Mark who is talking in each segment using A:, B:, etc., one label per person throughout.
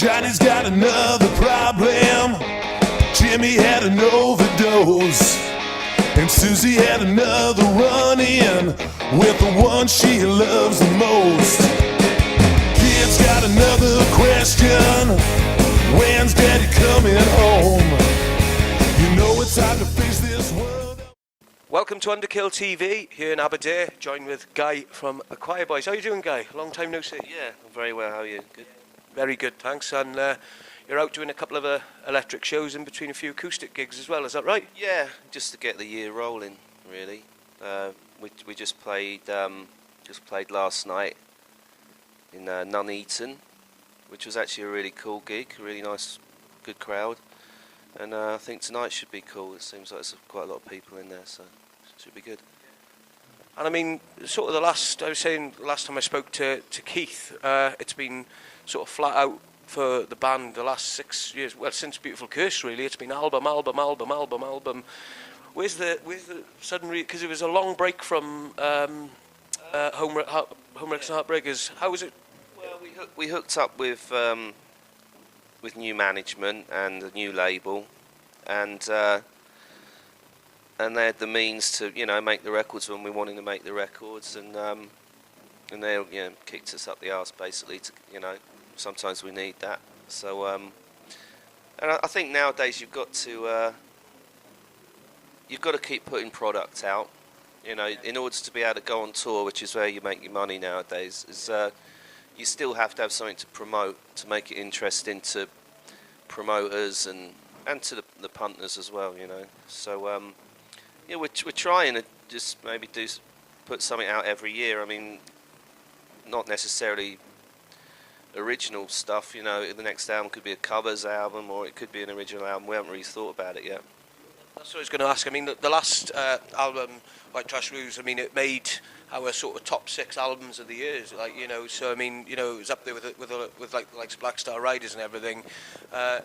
A: Johnny's got another problem. Jimmy had an overdose, and Susie had another run-in with the one she loves the most. Kid's got another question: when's Daddy coming home? You know it's hard to face this world.
B: Welcome to Underkill TV here in Aberdeen, joined with Guy from the Quireboys. How are you doing, Guy? Long time no see.
C: Yeah, I'm very well. How are you? Good.
B: Very good, thanks. And you're out doing a couple of electric shows in between a few acoustic gigs as well, is that right?
C: Yeah, just to get the year rolling, really. We just played last night in Nuneaton, which was actually a really cool gig, a really nice, good crowd. And I think tonight should be cool. It seems like there's quite a lot of people in there, so it should be good.
B: And I mean, sort of I was saying last time I spoke to Keith, it's been sort of flat out for the band the last 6 years. Well, since Beautiful Curse, really, it's been album. Where's the sudden because it was a long break from Homewrecks and Heartbreakers. How was it?
C: Well, we hooked up with new management and a new label, and they had the means to make the records when we wanted to make the records, and they kicked us up the arse basically to sometimes we need that. So and I think nowadays you've got to keep putting product out, in order to be able to go on tour, which is where you make your money nowadays. Is you still have to have something to promote, to make it interesting to promoters and to the punters as well, So we're trying to just maybe put something out every year. I mean, not necessarily original stuff, the next album could be a covers album or it could be an original album. We haven't really thought about it yet.
B: That's what I was going to ask. I mean, the last album, White Trash Blues, I mean, it made our sort of top 6 albums of the years, so I mean, it was up there with like Black Star Riders and everything.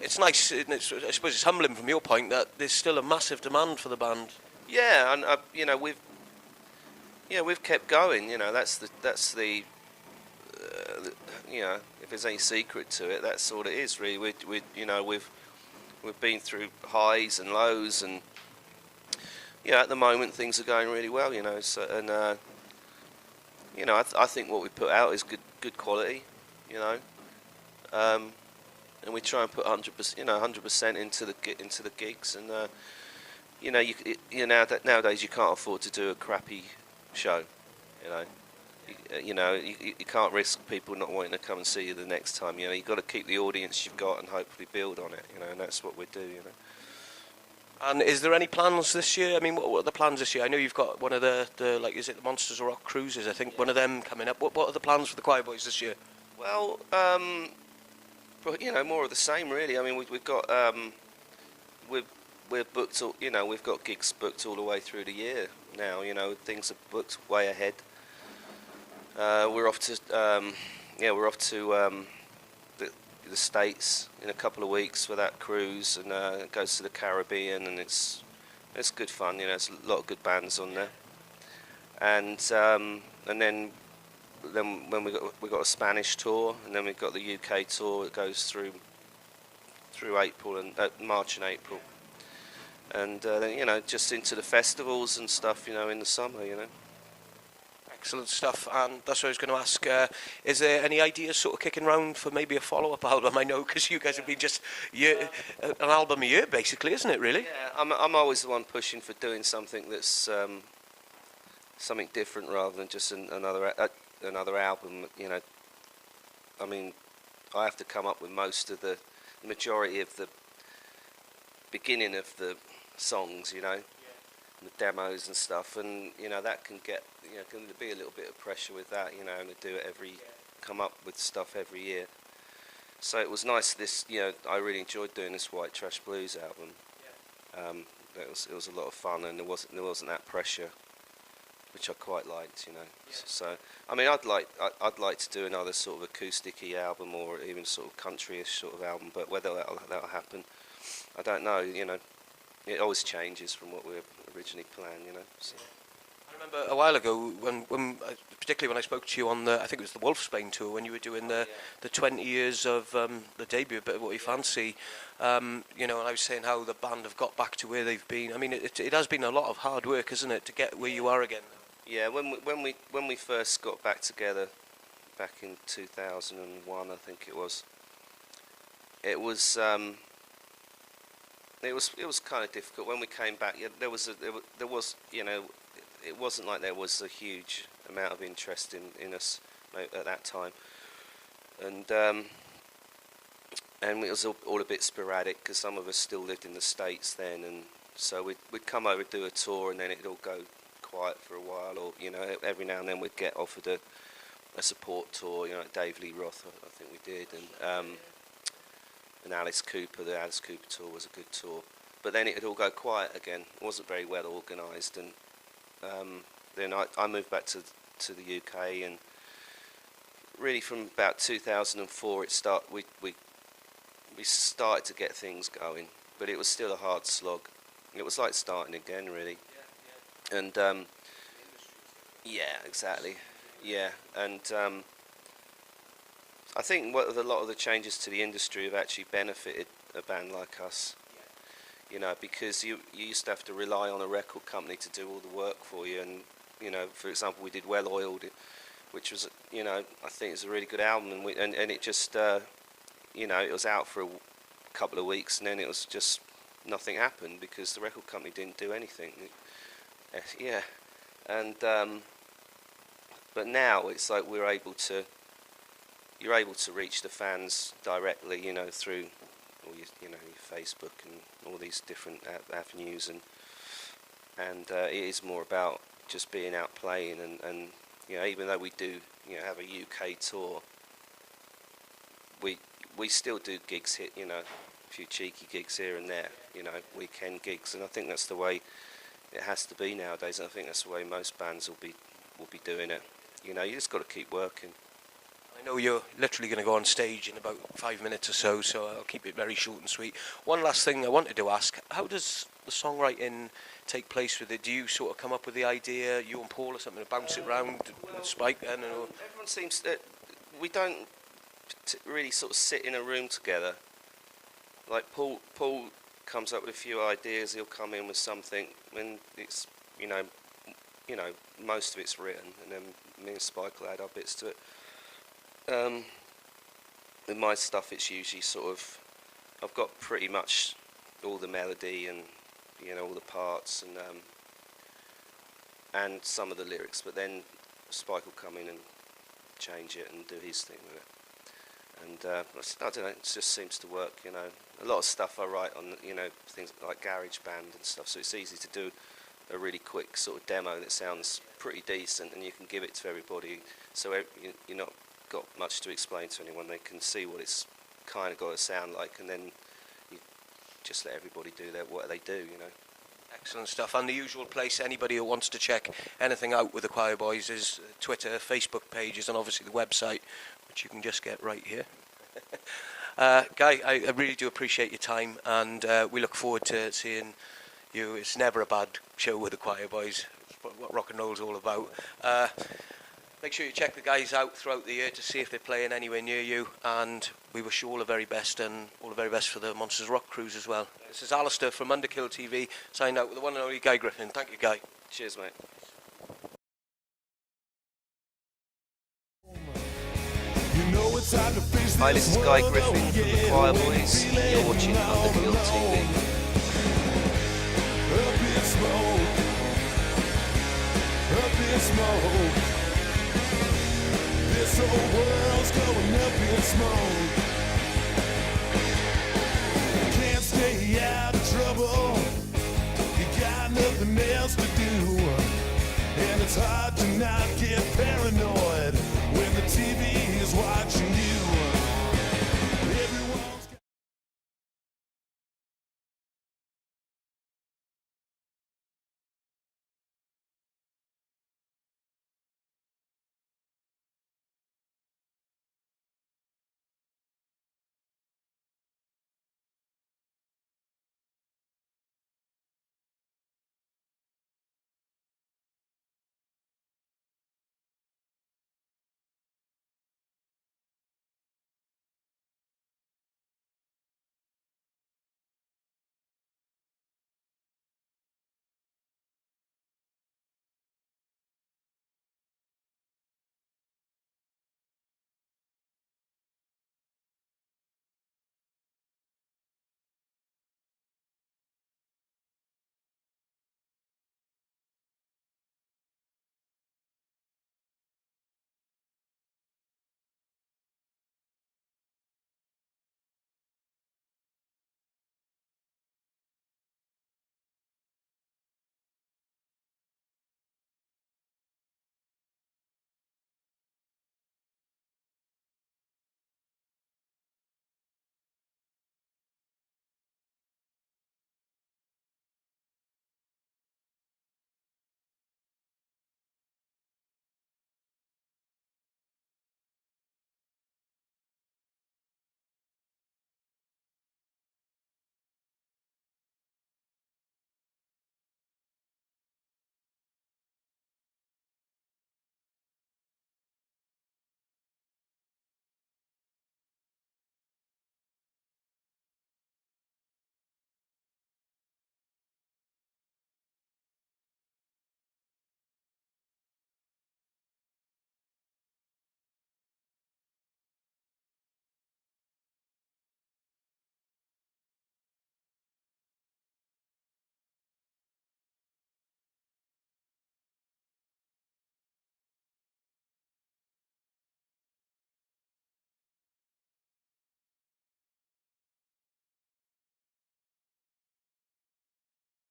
B: It's nice, isn't it? I suppose it's humbling from your point that there's still a massive demand for the band.
C: Yeah, and we've kept going. That's the if there's any secret to it, that's all it is really. We've been through highs and lows, and at the moment things are going really well. So and I think what we put out is good quality. And we try and put 100% into the gigs, and nowadays you can't afford to do a crappy show. You can't risk people not wanting to come and see you the next time. You've got to keep the audience you've got and hopefully build on it. And that's what we do.
B: And is there any plans this year? I mean, what are the plans this year? I know you've got one of the is it the Monsters of Rock cruises? I think one of them coming up. What are the plans for the Quireboys this year?
C: Well, more of the same really. I mean, we've got we're booked. We've got gigs booked all the way through the year now. Things are booked way ahead. We're off to the States in a couple of weeks for that cruise, and it goes to the Caribbean, and it's good fun. There's a lot of good bands on there, and then when we got a Spanish tour, and then we've got the UK tour that goes through April and March and April, and then just into the festivals and stuff in the summer.
B: Excellent stuff, and that's what I was going to ask. Is there any ideas sort of kicking around for maybe a follow-up album? I know because you guys have been just an album a year, basically, isn't it? Really?
C: Yeah, I'm always the one pushing for doing something that's something different rather than just another album. I mean, I have to come up with most of the majority of the beginning of the songs, the demos and stuff, and that can get can be a little bit of pressure with that, and to do it come up with stuff every year. So it was nice. I really enjoyed doing this White Trash Blues album. It was a lot of fun, and there wasn't that pressure, which I quite liked, So I mean, I'd like to do another sort of acoustic-y album, or even sort of country-ish sort of album, but whether that'll happen, I don't know. It always changes from what we originally planned, So.
B: I remember a while ago particularly when I spoke to you on I think it was the Wolfsbane tour, when you were doing the 20 years of the debut, a bit of what you fancy, you know, and I was saying how the band have got back to where they've been. I mean, it has been a lot of hard work, isn't it, to get where you are again?
C: Yeah, when we first got back together back in 2001, I think it was. It was kind of difficult when we came back. Yeah, there was you know, it wasn't like there was a huge amount of interest in us at that time, and it was all a bit sporadic because some of us still lived in the States then, and so we'd come over, do a tour, and then it'd all go quiet for a while, or you know, every now and then we'd get offered a support tour, you know, like Dave Lee Roth, I think we did, and Alice Cooper. The Alice Cooper tour was a good tour, but then it'd all go quiet again. It wasn't very well organised, and then I moved back to the UK, and really from about 2004 we started to get things going, but it was still a hard slog. It was like starting again, really. And yeah, exactly. Yeah, and I think a lot of the changes to the industry have actually benefited a band like us. You know, because you used to have to rely on a record company to do all the work for you, and you know, for example, we did Well Oiled, which was, you know, I think it's a really good album, and it just you know, it was out for a couple of weeks, and then it was just nothing happened because the record company didn't do anything. Yeah, and but now it's like you're able to reach the fans directly, you know, through all your Facebook and all these different avenues, and it is more about just being out playing, and you know, even though we do, you know, have a UK tour, we still do gigs here, you know, a few cheeky gigs here and there, you know, weekend gigs, and I think that's the way it has to be nowadays, and I think that's the way most bands will be doing it. You know, you just got to keep working.
B: I know you're literally going to go on stage in about 5 minutes or so I'll keep it very short and sweet. One last thing I wanted to ask, how does the songwriting take place with it? Do you sort of come up with the idea, you and Paul, or something, to bounce it around with Spike then? Or?
C: Everyone seems that we don't really sort of sit in a room together. Like Paul comes up with a few ideas, he'll come in with something, and it's, you know, most of it's written, and then me and Spike will add our bits to it. With my stuff, it's usually sort of, I've got pretty much all the melody and, you know, all the parts and some of the lyrics, but then Spike will come in and change it and do his thing with it. And I don't know, it just seems to work, you know. A lot of stuff I write on, you know, things like GarageBand and stuff, so it's easy to do a really quick sort of demo that sounds pretty decent, and you can give it to everybody, so you're not got much to explain to anyone. They can see what it's kind of got to sound like, and then you just let everybody do what they do, you know.
B: Excellent stuff. And the usual place, anybody who wants to check anything out with the Quireboys, is Twitter, Facebook pages, and obviously the website, which you can just get right here. Guy, I really do appreciate your time, and we look forward to seeing you. It's never a bad show with the Quireboys. It's what rock and roll's all about. Make sure you check the guys out throughout the year to see if they're playing anywhere near you, and we wish you all the very best, and all the very best for the Monsters Rock cruise as well. This is Alistair from Underkill TV, signed out with the one and only Guy Griffin. Thank you, Guy.
C: Cheers, mate. Hi, this is Guy Griffin from the Quireboys. You're watching Underkill TV.
A: This whole world's going up in smoke. Can't stay out of trouble. You got nothing else to do, and it's hard to not get paranoid.